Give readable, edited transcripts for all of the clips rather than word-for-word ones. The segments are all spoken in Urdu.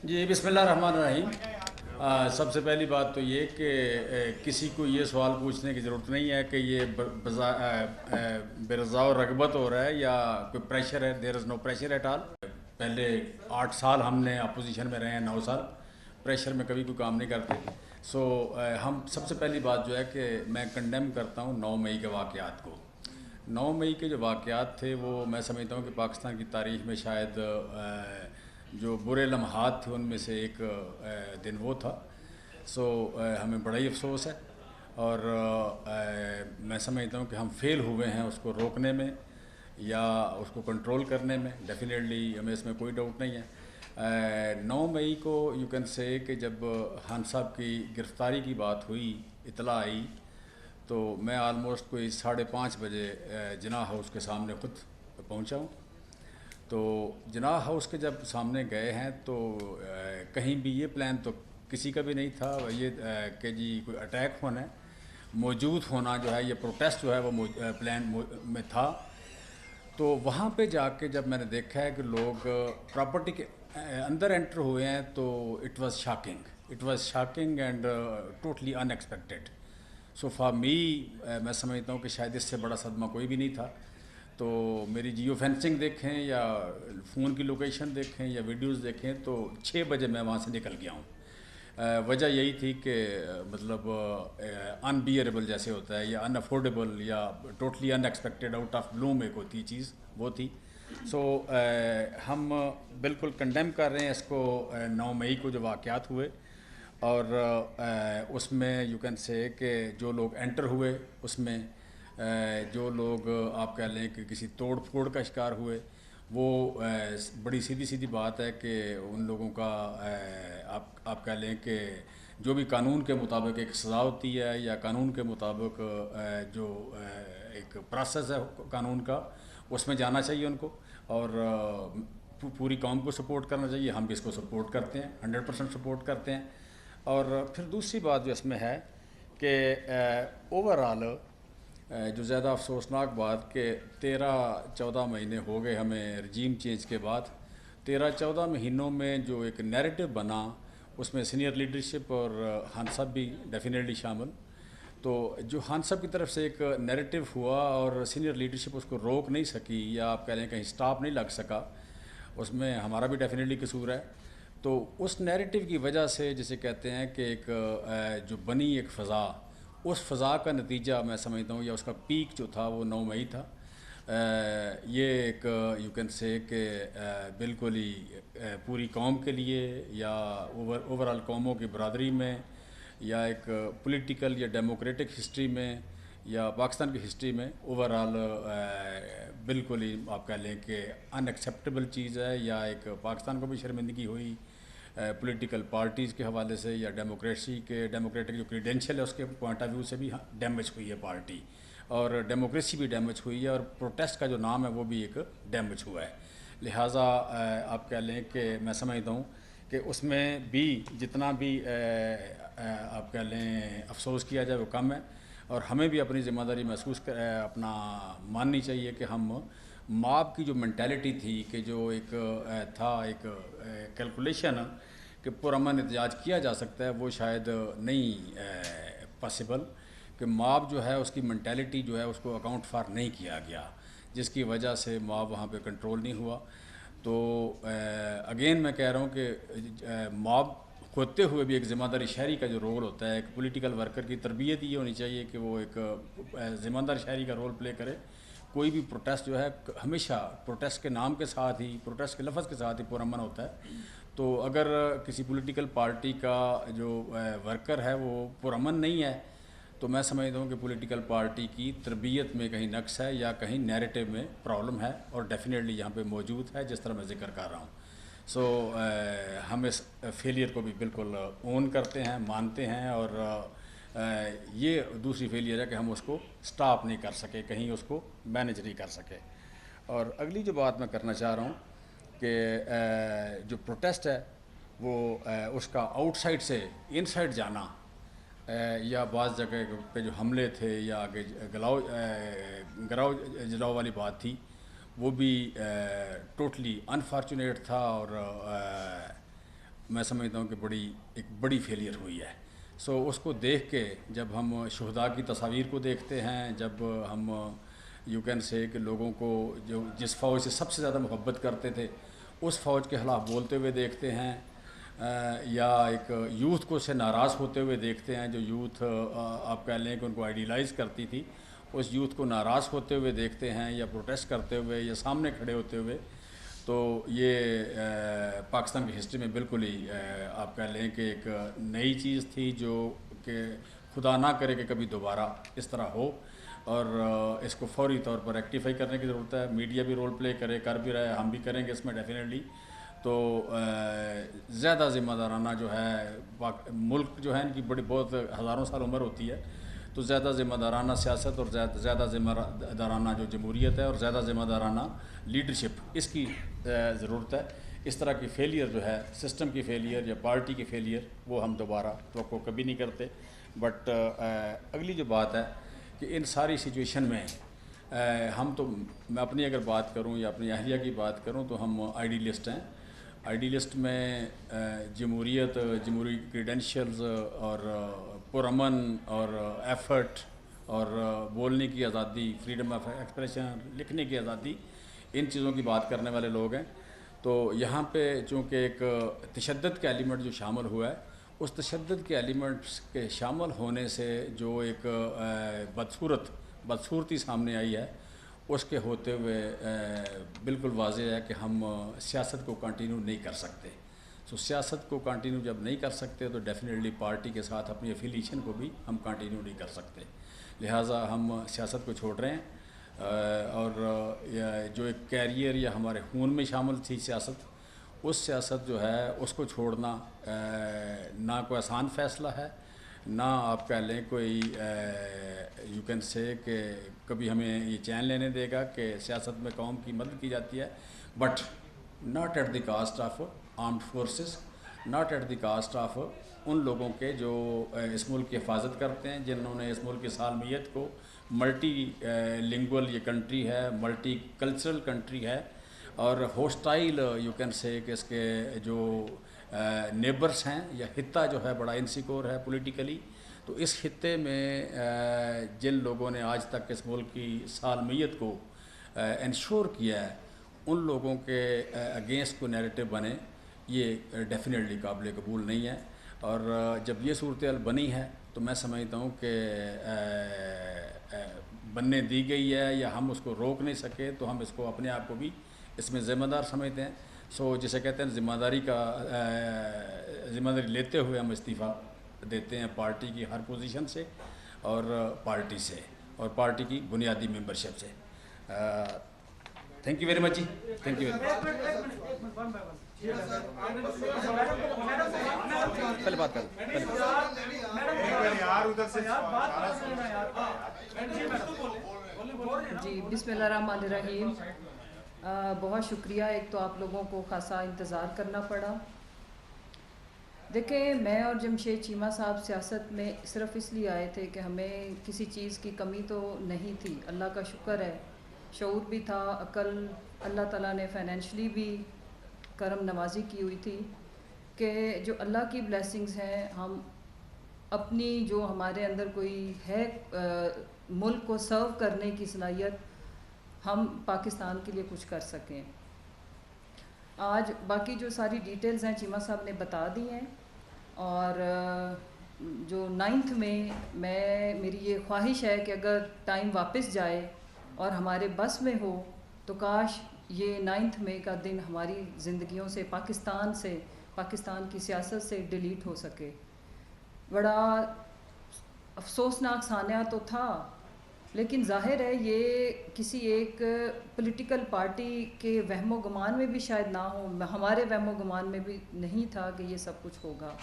جی بسم اللہ الرحمن الرحیم۔ سب سے پہلی بات تو یہ کہ کسی کو یہ سوال پوچھنے کی ضرورت نہیں ہے کہ یہ بے رضا و رغبت ہو رہا ہے یا کوئی پریشر ہے. دیر از نو پریشر ایٹ آل. پہلے 8 سال ہم نے اپوزیشن میں رہے ہیں، 9 سال پریشر میں کبھی کوئی کام نہیں کرتے. سو ہم سب سے پہلی بات جو ہے کہ میں کنڈیم کرتا ہوں 9 مئی کے واقعات کو. 9 مئی کے جو واقعات تھے وہ میں سمجھتا ہوں کہ پاکستان کی تاریخ میں شاید جو برے لمحات تھے ان میں سے ایک دن وہ تھا. سو ہمیں بڑا ہی افسوس ہے اور میں سمجھتا ہوں کہ ہم فیل ہوئے ہیں اس کو روکنے میں یا اس کو کنٹرول کرنے میں. ڈیفینیٹلی ہمیں اس میں کوئی ڈاؤٹ نہیں ہے. 9 مئی کو یو کین سے کہ جب خان صاحب کی گرفتاری کی بات ہوئی، اطلاع آئی، تو میں آلموسٹ کوئی 5:30 بجے جناح ہاؤس کے سامنے خود پہنچا ہوں. تو جناح ہاؤس کے جب سامنے گئے ہیں تو کہیں بھی یہ پلان تو کسی کا بھی نہیں تھا یہ کہ جی کوئی اٹیک ہونا ہے. موجود ہونا جو ہے، یہ پروٹیسٹ جو ہے وہ پلان میں تھا. تو وہاں پہ جا کے جب میں نے دیکھا ہے کہ لوگ پراپرٹی کے اندر انٹر ہوئے ہیں تو it was shocking and totally in expected. So for me میں سمجھتا ہوں کہ شاید اس سے بڑا صدمہ کوئی بھی نہیں تھا. تو میری جیو فینسنگ دیکھیں یا فون کی لوکیشن دیکھیں یا ویڈیوز دیکھیں تو 6 بجے میں وہاں سے نکل گیا ہوں. وجہ یہی تھی کہ مطلب ان بیئریبل جیسے ہوتا ہے یا ان افورڈیبل یا totally unexpected out of bloom ایک ہوتی چیز وہ تھی. سو ہم بالکل کنڈیم کر رہے ہیں اس کو. 9 مئی کو جو واقعات ہوئے اور اس میں یو کین سے کہ جو لوگ انٹر ہوئے اس میں جو لوگ آپ کہہ لیں کہ کسی توڑ پھوڑ کا شکار ہوئے، وہ بڑی سیدھی بات ہے کہ ان لوگوں کا آپ کہہ لیں کہ جو بھی قانون کے مطابق ایک سزا ہوتی ہے یا قانون کے مطابق جو ایک پروسیس ہے قانون کا، اس میں جانا چاہیے ان کو. اور پوری قوم کو سپورٹ کرنا چاہیے. ہم بھی اس کو سپورٹ کرتے ہیں، 100% سپورٹ کرتے ہیں. اور پھر دوسری بات جو اس میں ہے کہ اوور آل جو زیادہ افسوسناک بات کہ 13-14 مہینے ہو گئے ہمیں رجیم چینج کے بعد. 13-14 مہینوں میں جو ایک نیریٹو بنا اس میں سینئر لیڈرشپ اور خان صاحب بھی ڈیفینیٹلی شامل. تو جو خان صاحب کی طرف سے ایک نیریٹو ہوا اور سینئر لیڈرشپ اس کو روک نہیں سکی یا آپ کہہ لیں کہیں سٹاپ نہیں لگ سکا، اس میں ہمارا بھی ڈیفینیٹلی قصور ہے. تو اس نیریٹو کی وجہ سے جسے کہتے ہیں کہ ایک جو بنی ایک فضا، اس فضا کا نتیجہ میں سمجھتا ہوں یا اس کا پیک جو تھا وہ 9 مئی تھا. یہ ایک یو کین سے کہ بالکل ہی پوری قوم کے لیے یا اوور آل قوموں کی برادری میں یا ایک پولیٹیکل یا ڈیموکریٹک ہسٹری میں یا پاکستان کی ہسٹری میں اوور آل بالکل ہی آپ کہہ لیں کہ ان ایکسیپٹیبل چیز ہے. یا ایک پاکستان کو بھی شرمندگی ہوئی پولیٹیکل پارٹیز کے حوالے سے یا ڈیموکریٹک جو کریڈینشیل ہے اس کے پوائنٹ آف ویو سے بھی ڈیمیج ہوئی ہے پارٹی، اور ڈیموکریسی بھی ڈیمیج ہوئی ہے اور پروٹیسٹ کا جو نام ہے وہ بھی ایک ڈیمیج ہوا ہے. لہٰذا آپ کہہ لیں کہ میں سمجھتا ہوں کہ اس میں بھی جتنا بھی آپ کہہ لیں افسوس کیا جائے وہ کم ہے. اور ہمیں بھی اپنی ذمہ داری محسوس اپنا ماننی چاہیے کہ ہم ماب کی جو مینٹیلٹی تھی کہ جو ایک تھا ایک کیلکولیشن کہ پرامن احتجاج کیا جا سکتا ہے، وہ شاید نہیں پاسبل. کہ ماب جو ہے اس کی مینٹیلٹی جو ہے اس کو اکاؤنٹ فار نہیں کیا گیا، جس کی وجہ سے ماب وہاں پہ کنٹرول نہیں ہوا. تو اگین میں کہہ رہا ہوں کہ ماب ہوتے ہوئے بھی ایک ذمہ داری شہری کا جو رول ہوتا ہے، ایک پولیٹیکل ورکر کی تربیت یہ ہونی چاہیے کہ وہ ایک ذمہ دار شہری کا رول پلے کرے. کوئی بھی پروٹیسٹ جو ہے ہمیشہ پروٹیسٹ کے نام کے ساتھ ہی، پروٹیسٹ کے لفظ کے ساتھ ہی پرامن ہوتا ہے. تو اگر کسی پولیٹیکل پارٹی کا جو ورکر ہے وہ پرامن نہیں ہے تو میں سمجھتا ہوں کہ پولیٹیکل پارٹی کی تربیت میں کہیں نقص ہے یا کہیں نیریٹو میں پرابلم ہے، اور ڈیفینیٹلی یہاں پہ موجود ہے جس طرح میں ذکر کر رہا ہوں. سو ہم اس فیلئر کو بھی بالکل اون کرتے ہیں، مانتے ہیں. اور یہ دوسری فیلئر ہے کہ ہم اس کو سٹاپ نہیں کر سکے، کہیں اس کو مینیج نہیں کر سکے. اور اگلی جو بات میں کرنا چاہ رہا ہوں کہ جو پروٹیسٹ ہے وہ اس کا آؤٹ سائڈ سے ان سائڈ جانا یا بعض جگہ پہ جو حملے تھے یا آگے گراؤ جلاؤ والی بات تھی، وہ بھی ٹوٹلی انفارچونیٹ تھا. اور میں سمجھتا ہوں کہ ایک بڑی فیلئر ہوئی ہے. سو اس کو دیکھ کے جب ہم شہداء کی تصاویر کو دیکھتے ہیں, جب ہم یو کین سے کہ لوگوں کو جو جس فوج سے سب سے زیادہ محبت کرتے تھے اس فوج کے خلاف بولتے ہوئے دیکھتے ہیں, یا ایک یوتھ کو سے ناراض ہوتے ہوئے دیکھتے ہیں, جو یوتھ آپ کہہ لیں کہ ان کو آئیڈیلائز کرتی تھی, اس یوتھ کو ناراض ہوتے ہوئے دیکھتے ہیں یا پروٹیسٹ کرتے ہوئے یا سامنے کھڑے ہوتے ہوئے, تو یہ پاکستان کی ہسٹری میں بالکل ہی آپ کہہ لیں کہ ایک نئی چیز تھی جو کہ خدا نہ کرے کہ کبھی دوبارہ اس طرح ہو, اور اس کو فوری طور پر ریکٹیفائی کرنے کی ضرورت ہے. میڈیا بھی رول پلے کر بھی رہا ہے, ہم بھی کریں گے اس میں ڈیفینیٹلی. تو زیادہ ذمہ دارانہ جو ہے ملک جو ہے ان کی بہت ہزاروں سال عمر ہوتی ہے, تو زیادہ ذمہ دارانہ سیاست اور زیادہ ذمہ دارانہ جو جمہوریت ہے اور زیادہ ذمہ دارانہ لیڈرشپ, اس کی ضرورت ہے. اس طرح کی فیلئر جو ہے, سسٹم کی فیلئر یا پارٹی کی فیلئر, وہ ہم دوبارہ توقع کبھی نہیں کرتے. بٹ اگلی جو بات ہے کہ ان ساری سچویشن میں ہم تو, میں اپنی اگر بات کروں یا اپنی اہلیہ کی بات کروں تو ہم آئیڈیلسٹ ہیں. آئیڈیلسٹ میں جمہوریت, جمہوری کریڈینشلز اور پرامن اور ایفرٹ اور بولنے کی آزادی, فریڈم آف ایکسپریشن, لکھنے کی آزادی, ان چیزوں کی بات کرنے والے لوگ ہیں. تو یہاں پہ چونکہ ایک تشدد کا ایلیمنٹ جو شامل ہوا ہے, اس تشدد کے ایلیمنٹس کے شامل ہونے سے جو ایک بدصورتی سامنے آئی ہے, اس کے ہوتے ہوئے بالکل واضح ہے کہ ہم سیاست کو کنٹینیو نہیں کر سکتے. سو سیاست کو کنٹینیو جب نہیں کر سکتے تو ڈیفینیٹلی پارٹی کے ساتھ اپنی افیلیشن کو بھی ہم کنٹینیو نہیں کر سکتے. لہٰذا ہم سیاست کو چھوڑ رہے ہیں, اور جو ایک کیریئر یا ہمارے خون میں شامل تھی سیاست, اس سیاست جو ہے اس کو چھوڑنا نہ کوئی آسان فیصلہ ہے, نہ آپ کہہ لیں کوئی یو کین سے کہ کبھی ہمیں یہ چین لینے دے گا کہ سیاست میں قوم کی مدد کی جاتی ہے, but not at the cost of armed forces, not at the cost of ان لوگوں کے جو اس ملک کی حفاظت کرتے ہیں, جنہوں نے اس ملک کی سالمیت کو, ملٹی لنگول یہ کنٹری ہے, ملٹی کلچرل کنٹری ہے, اور ہوسٹائل یو کین سے کہ اس کے جو نیبرس ہیں یا خطہ جو ہے بڑا انسیکور ہے پولیٹیکلی, تو اس خطے میں جن لوگوں نے آج تک اس ملک کی سالمیت کو انشور کیا ہے, ان لوگوں کے اگینسٹ کو نیریٹو بنے, یہ ڈیفینیٹلی قابل قبول نہیں ہے. اور جب یہ صورتحال بنی ہے تو میں سمجھتا ہوں کہ بننے دی گئی ہے یا ہم اس کو روک نہیں سکے, تو ہم اس کو اپنے آپ کو بھی اس میں ذمہ دار سمجھتے ہیں. سو جسے کہتے ہیں ذمہ داری لیتے ہوئے ہم استعفیٰ دیتے ہیں پارٹی کی ہر پوزیشن سے اور پارٹی سے اور پارٹی کی بنیادی ممبرشپ سے. تھینک یو ویری مچ جی, تھینک یو ویری مچ. پہلے بات کر جی. بسم اللہ الرحمن الرحیم. بہت شکریہ. ایک تو آپ لوگوں کو خاصا انتظار کرنا پڑا. دیکھیں, میں اور جمشید چیمہ صاحب سیاست میں صرف اس لیے آئے تھے کہ ہمیں کسی چیز کی کمی تو نہیں تھی, اللہ کا شکر ہے, شعور بھی تھا, عقل, اللہ تعالیٰ نے فائنینشلی بھی کرم نوازی کی ہوئی تھی کہ جو اللہ کی بلیسنگز ہیں, ہم اپنی جو ہمارے اندر کوئی ہے ملک کو سرو کرنے کی صلاحیت, ہم پاکستان کے لیے کچھ کر سکیں. آج باقی جو ساری ڈیٹیلز ہیں چیمہ صاحب نے بتا دی ہیں, اور جو 9th میں میری یہ خواہش ہے کہ اگر ٹائم واپس جائے اور ہمارے بس میں ہو تو کاش یہ 9 مئی کا دن ہماری زندگیوں سے, پاکستان کی سیاست سے ڈیلیٹ ہو سکے. بڑا افسوسناک سانحہ تو تھا, لیکن ظاہر ہے یہ کسی ایک پولیٹیکل پارٹی کے وہم و گمان میں بھی شاید نہ ہو, ہمارے وہم و گمان میں بھی نہیں تھا کہ یہ سب کچھ ہوگا.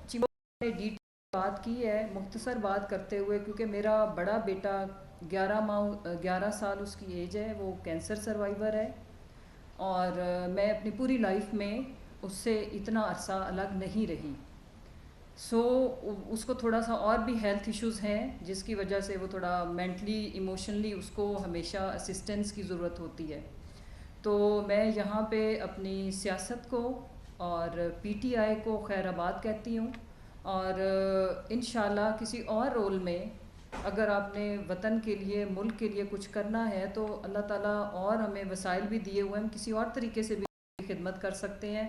چیمہ نے ڈیٹیل بات کی ہے, مختصر بات کرتے ہوئے, کیونکہ میرا بڑا بیٹا 11 سال اس کی ایج ہے, وہ کینسر سروائیور ہے, اور میں اپنی پوری لائف میں اس سے اتنا عرصہ الگ نہیں رہی. اس کو تھوڑا سا اور بھی ہیلتھ ایشوز ہیں, جس کی وجہ سے وہ تھوڑا مینٹلی ایموشنلی اس کو ہمیشہ اسسٹنس کی ضرورت ہوتی ہے. تو میں یہاں پہ اپنی سیاست کو اور پی ٹی آئی کو خیر آباد کہتی ہوں، اور انشاءاللہ کسی اور رول میں اگر آپ نے وطن کے لیے، ملک کے لیے کچھ کرنا ہے تو اللہ تعالیٰ اور ہمیں وسائل بھی دیے ہوئے ہیں، ہم کسی اور طریقے سے بھی خدمت کر سکتے ہیں.